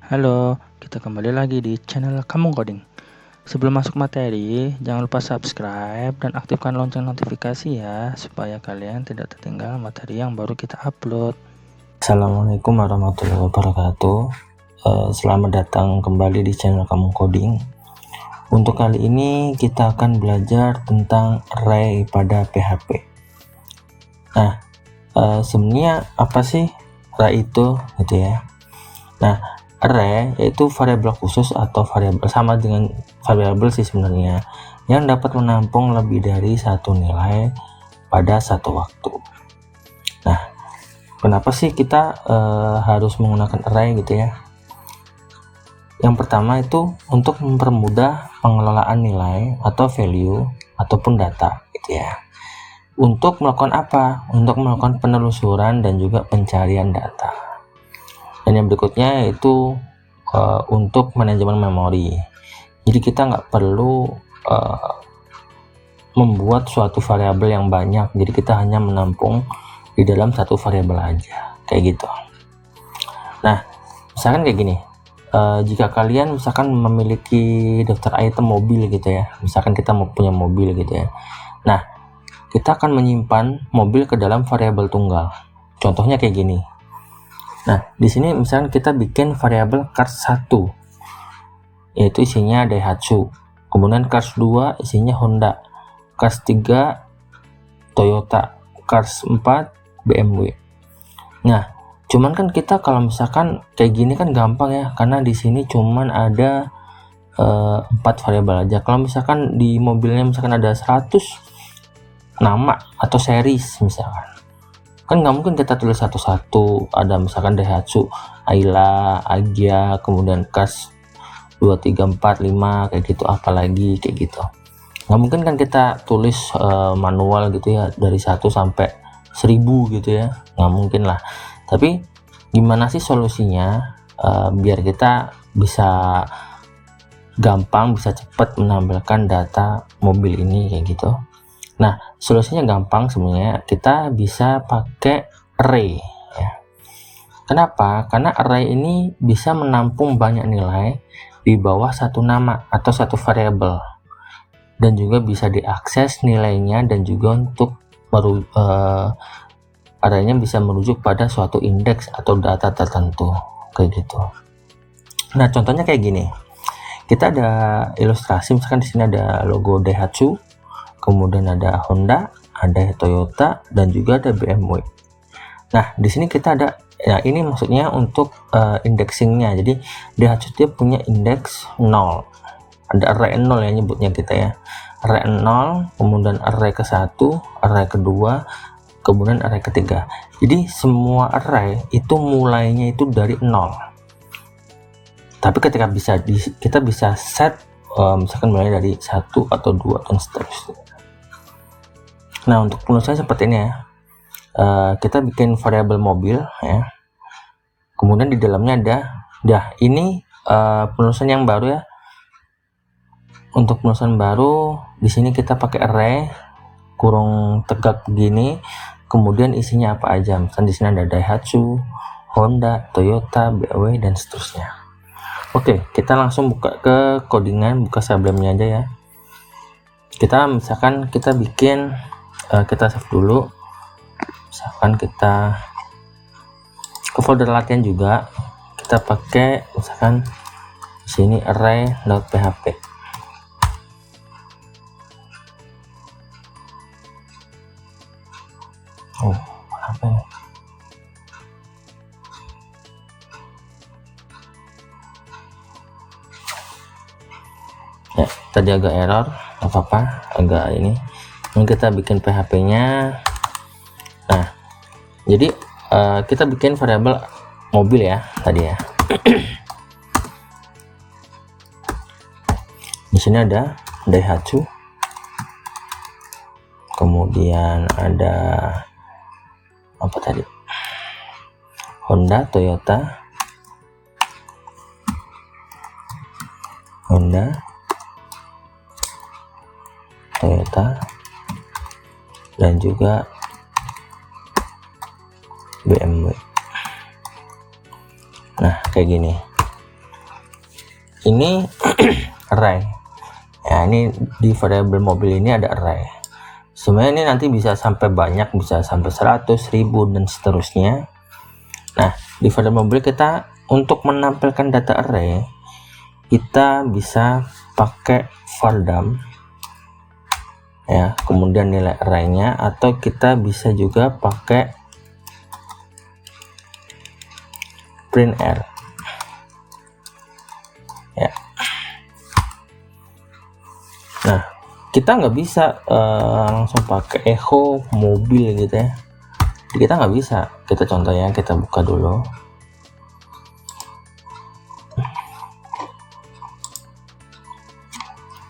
Halo, kita kembali lagi di channel Kamu Coding. Sebelum masuk materi, jangan lupa subscribe dan aktifkan lonceng notifikasi ya, supaya kalian tidak tertinggal materi yang baru kita upload. Assalamualaikum warahmatullahi wabarakatuh. Selamat datang kembali di channel Kamu Coding. Untuk kali ini kita akan belajar tentang array pada PHP. Nah, sebenarnya apa sih array itu gitu ya. Nah, array yaitu variabel khusus atau variabel sama dengan variabel sih sebenarnya, yang dapat menampung lebih dari satu nilai pada satu waktu. Nah, kenapa sih kita harus menggunakan array gitu ya? Yang pertama itu untuk mempermudah pengelolaan nilai atau value ataupun data gitu ya. Untuk melakukan apa? Untuk melakukan penelusuran dan juga pencarian data. Dan yang berikutnya yaitu untuk manajemen memori. Jadi kita nggak perlu membuat suatu variabel yang banyak. Jadi kita hanya menampung di dalam satu variabel aja, kayak gitu. Nah, misalkan kayak gini. Jika kalian misalkan memiliki daftar item mobil gitu ya, misalkan kita mau punya mobil gitu ya. Nah, kita akan menyimpan mobil ke dalam variabel tunggal. Contohnya kayak gini. Nah, di sini misalkan kita bikin variabel cars 1, yaitu isinya Daihatsu. Kemudian cars 2 isinya Honda, cars 3 Toyota, cars 4 BMW. Nah, cuman kan kita kalau misalkan kayak gini kan gampang ya, karena di sini cuman ada 4 variabel aja. Kalau misalkan di mobilnya misalkan ada 100 nama atau series misalkan, kan nggak mungkin kita tulis satu-satu. Ada misalkan Daihatsu, Ayla, Agya, kemudian cars 2, 3, 4, 5 kayak gitu, apalagi kayak gitu. Nggak mungkin kan kita tulis manual gitu ya, dari 1 sampai 1000 gitu ya, nggak mungkin lah. Tapi gimana sih solusinya biar kita bisa gampang, bisa cepat menampilkan data mobil ini kayak gitu. Nah, solusinya gampang sebenarnya, kita bisa pakai array ya. Kenapa? Karena array ini bisa menampung banyak nilai di bawah satu nama atau satu variabel, dan juga bisa diakses nilainya, dan juga untuk arraynya bisa merujuk pada suatu indeks atau data tertentu kayak gitu. Nah, contohnya kayak gini. Kita ada ilustrasi, misalkan di sini ada logo Daihatsu, kemudian ada Honda, ada Toyota, dan juga ada BMW. Nah, di sini kita ada, ya ini maksudnya untuk indexingnya. Jadi Daihatsu dia punya indeks 0. Ada array 0 ya nyebutnya kita ya. Array 0, kemudian array ke-1, array kedua, kemudian array ketiga. Jadi semua array itu mulainya itu dari 0. Tapi ketika kita bisa set misalkan mulai dari 1 atau 2 dan seterusnya. Nah, untuk penulisannya seperti ini ya. Kita bikin variabel mobil ya. Kemudian di dalamnya ada ini penulisan yang baru ya. Untuk penulisan baru di sini kita pakai array kurung tegak begini. Kemudian isinya apa aja? Misalkan di sini ada Daihatsu, Honda, Toyota, BMW, dan seterusnya. Oke, kita langsung buka ke codingan, buka Sublime-nya aja ya. Misalkan kita bikin, kita save dulu. Misalkan kita ke folder latihan juga, kita pakai misalkan di sini array.php. Oh, apa ya? Ya, tadi agak error, nggak apa-apa, agak ini. Ini kita bikin PHP-nya. Nah, jadi kita bikin variabel mobil ya tadi ya. Di sini ada Daihatsu, kemudian ada apa tadi? Honda, Toyota, dan juga BMW. Nah, kayak gini. ini array ya, ini di variabel mobil ini ada array. Sebenarnya ini nanti bisa sampai banyak, bisa sampai 100, 1000 dan seterusnya. Nah, di variabel mobil kita untuk menampilkan data array kita bisa pakai vardam ya, kemudian nilai arraynya, atau kita bisa juga pakai printr ya. Nah, kita nggak bisa langsung pakai echo mobil gitu ya, kita nggak bisa. Kita contohnya, kita buka dulu.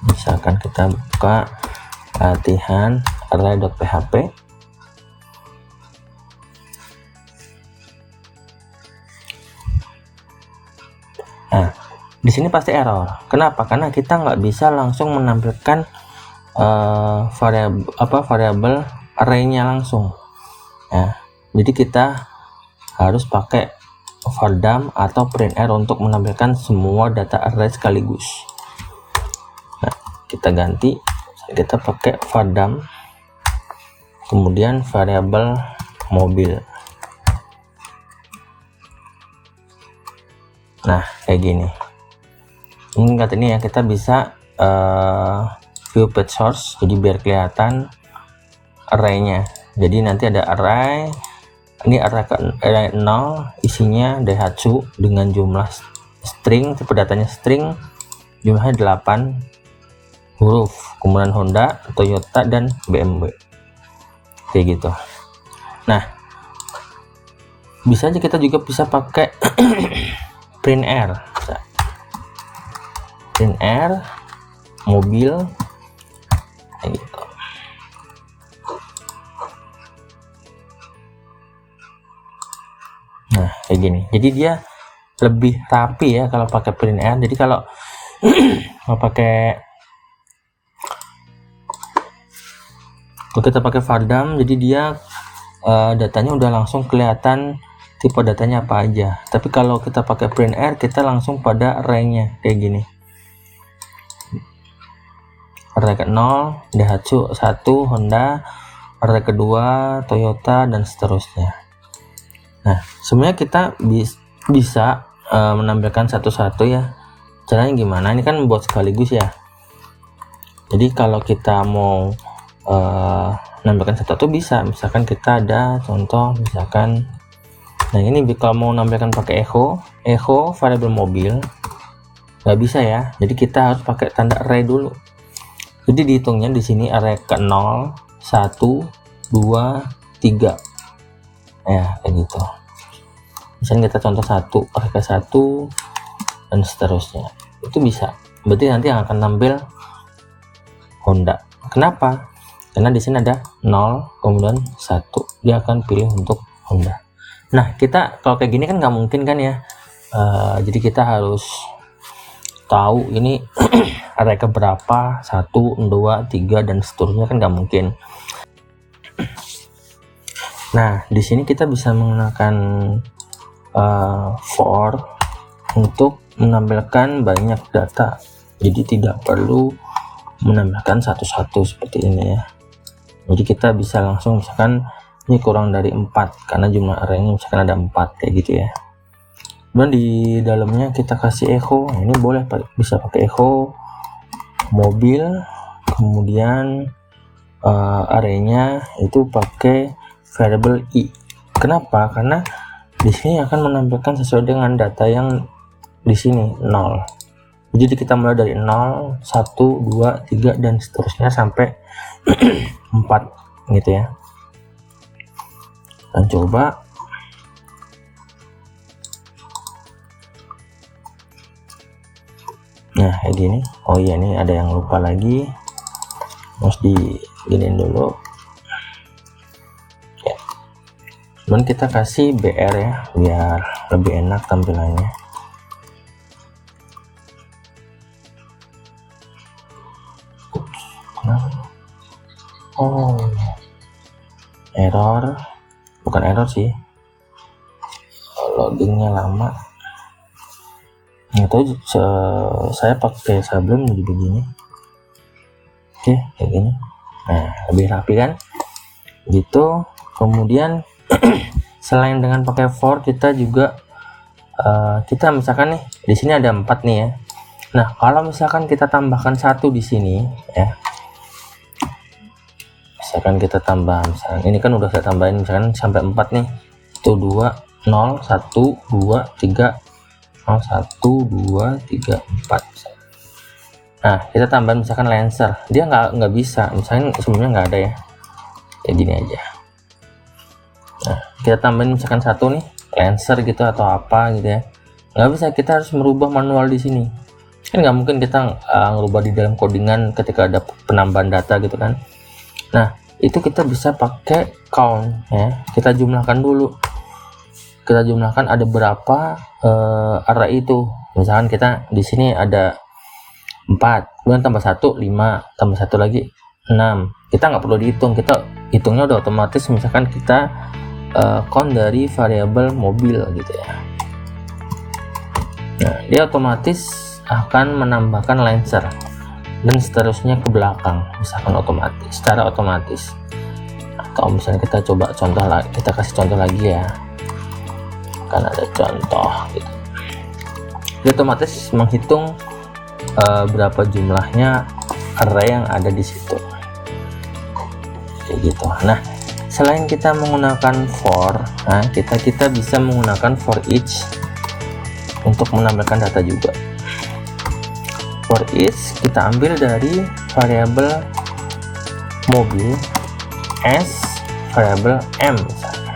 Misalkan kita buka latihan array.php. Nah, di sini pasti error. Kenapa? Karena kita nggak bisa langsung menampilkan variabel arraynya langsung ya. Jadi kita harus pakai vardam atau printr untuk menampilkan semua data array sekaligus. Nah, kita ganti, kita pakai vardam kemudian variabel mobil. Nah, kayak gini. Ini katanya ya, kita bisa view page source, jadi biar kelihatan arraynya. Jadi nanti ada array, ini array 0, isinya Daihatsu dengan jumlah string, tipe datanya string, jumlahnya 8 huruf, kemudian Honda, Toyota, dan BMW, kayak gitu. Nah, bisa aja kita juga bisa pakai printr mobil kayak gitu. Nah, kayak gini. Jadi dia lebih rapi ya kalau pakai printr. Jadi kalau kita pakai vardam, jadi dia datanya udah langsung kelihatan tipe datanya apa aja. Tapi kalau kita pakai printr, kita langsung pada arraynya kayak gini. Array ke 0 Daihatsu 1, Honda, array kedua Toyota, dan seterusnya. Nah, sebenarnya kita bisa menampilkan satu-satu ya. Caranya gimana? Ini kan buat sekaligus ya. Jadi kalau kita mau menampilkan satu-satu bisa. Misalkan kita ada contoh, misalkan, nah ini kalau mau menampilkan pakai echo variabel mobil nggak bisa ya. Jadi kita harus pakai tanda array dulu. Jadi dihitungnya di sini array ke 0, 1, 2, 3 ya, kayak gitu. Misalnya kita contoh 1, array ke 1 dan seterusnya, itu bisa. Berarti nanti yang akan tampil Honda. Kenapa? Karena di sini ada 0 kemudian 1, dia akan pilih untuk Honda. Nah, kita kalau kayak gini kan nggak mungkin kan ya. Jadi kita harus tahu ini array ke berapa, 1, 2, 3 dan seterusnya, kan nggak mungkin. Nah, di sini kita bisa menggunakan for untuk menampilkan banyak data. Jadi tidak perlu menampilkan satu-satu seperti ini ya. Jadi kita bisa langsung, misalkan ini kurang dari 4 karena jumlah arraynya misalkan ada 4 kayak gitu ya. Dan di dalamnya kita kasih echo. Nah, ini boleh bisa pakai echo mobil, kemudian arraynya itu pakai variable i. Kenapa? Karena di sini akan menampilkan sesuai dengan data yang di sini 0. Jadi kita mulai dari 0, 1, 2, 3 dan seterusnya sampai 4 gitu ya. Dan coba nah kayak gini. Oh iya, nih ada yang lupa lagi, harus diginiin dulu ya. Dan kita kasih br ya biar lebih enak tampilannya. Oh, error, bukan error sih, loadingnya lama. Itu saya pakai sablon jadi begini. Oke, kayak gini. Nah, lebih rapi kan gitu. Kemudian selain dengan pakai for, kita juga kita misalkan nih di sini ada 4 nih ya. Nah, kalau misalkan kita tambahkan 1 di sini ya, misalkan kita tambah, misalkan ini kan udah saya tambahin misalkan sampai 4 nih, itu 2 0 1 2 3 0 1 2 3 4. Nah, kita tambahin misalkan Lancer, dia nggak bisa, misalkan sebelumnya nggak ada ya, kayak gini aja. Nah, kita tambahin misalkan 1 nih Lancer gitu atau apa gitu ya, nggak bisa, kita harus merubah manual di sini kan, nggak mungkin kita ngerubah di dalam codingan ketika ada penambahan data gitu kan. Nah, itu kita bisa pakai count ya, kita jumlahkan dulu, kita jumlahkan ada berapa array itu. Misalkan kita di sini ada 4, kemudian tambah 1 5, tambah 1 lagi 6, kita nggak perlu dihitung, kita hitungnya udah otomatis. Misalkan kita count dari variabel mobil gitu ya, nah dia otomatis akan menambahkan Lancer dan seterusnya ke belakang, misalkan otomatis, secara otomatis. Atau misalnya kita coba contoh lagi, kita kasih contoh lagi ya, kan ada contoh gitu, dia otomatis menghitung berapa jumlahnya array yang ada di situ kayak gitu. Nah, selain kita menggunakan for, nah kita bisa menggunakan for each untuk menambahkan data juga. For each kita ambil dari variabel mobil s variabel m misalnya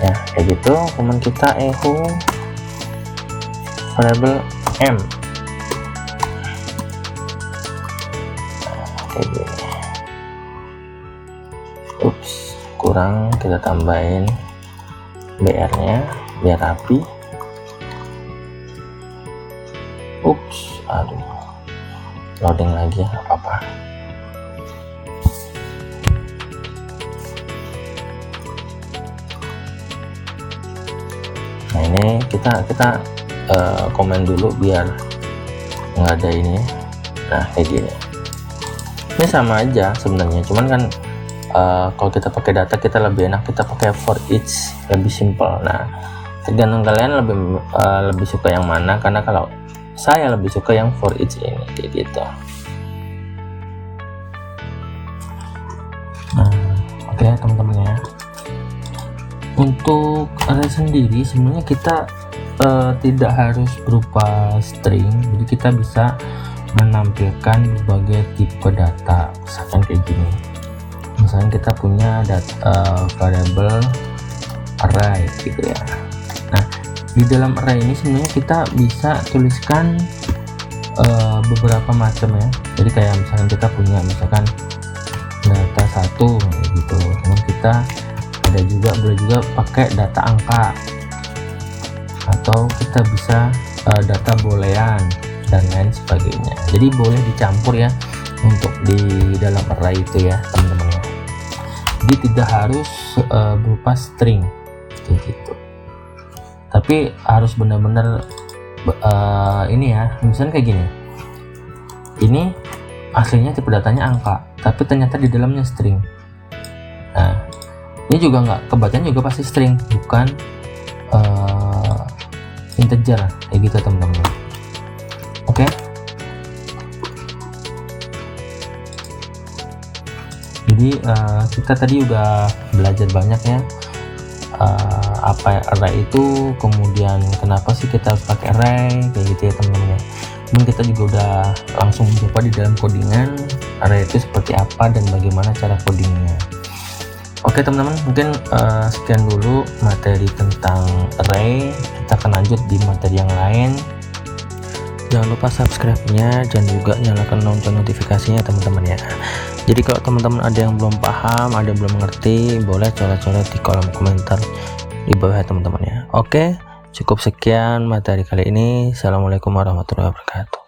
ya, kayak gitu. Kemudian kita echo variabel m kayak gini. Ups, kurang, kita tambahin br nya biar rapi. Ups, aduh, loading lagi ya, apa-apa. Nah, ini kita komen dulu biar nggak ada ini. Nah, kayak gini. Ini sama aja sebenarnya, cuman kan kalau kita pakai data kita lebih enak kita pakai for each, lebih simple. Nah, tergantung kalian lebih suka yang mana, karena kalau saya lebih suka yang for each ini kayak gitu. Nah, oke teman-teman ya. Untuk array sendiri sebenarnya kita tidak harus berupa string, jadi kita bisa menampilkan berbagai tipe data, misalkan kayak gini. Misalnya kita punya variabel array gitu ya. Nah, di dalam array ini sebenarnya kita bisa tuliskan beberapa macam ya. Jadi kayak misalkan kita punya misalkan data 1 gitu, kemudian kita ada juga, boleh juga pakai data angka, atau kita bisa data boolean dan lain sebagainya. Jadi boleh dicampur ya untuk di dalam array itu ya teman-teman ya. Jadi tidak harus berupa string kayak gitu, tapi harus benar-benar ini ya. Misalnya kayak gini, ini aslinya tipe datanya angka, tapi ternyata di dalamnya string. Nah, ini juga nggak, kebacaan juga pasti string, bukan integer kayak gitu teman-teman. Oke. Jadi kita tadi udah belajar banyak ya, apa array itu, kemudian kenapa sih kita harus pakai array kayak gitu ya teman-teman ya. Kemudian kita juga udah langsung mencoba di dalam codingan array itu seperti apa dan bagaimana cara codingnya. Oke teman-teman, mungkin sekian dulu materi tentang array. Kita akan lanjut di materi yang lain. Jangan lupa subscribe-nya dan juga nyalakan lonceng notifikasinya teman-teman ya. Jadi kalau teman-teman ada yang belum paham, ada yang belum mengerti, boleh coret-coret di kolom komentar di bawah ya teman-teman ya. Oke, cukup sekian materi kali ini. Assalamualaikum warahmatullahi wabarakatuh.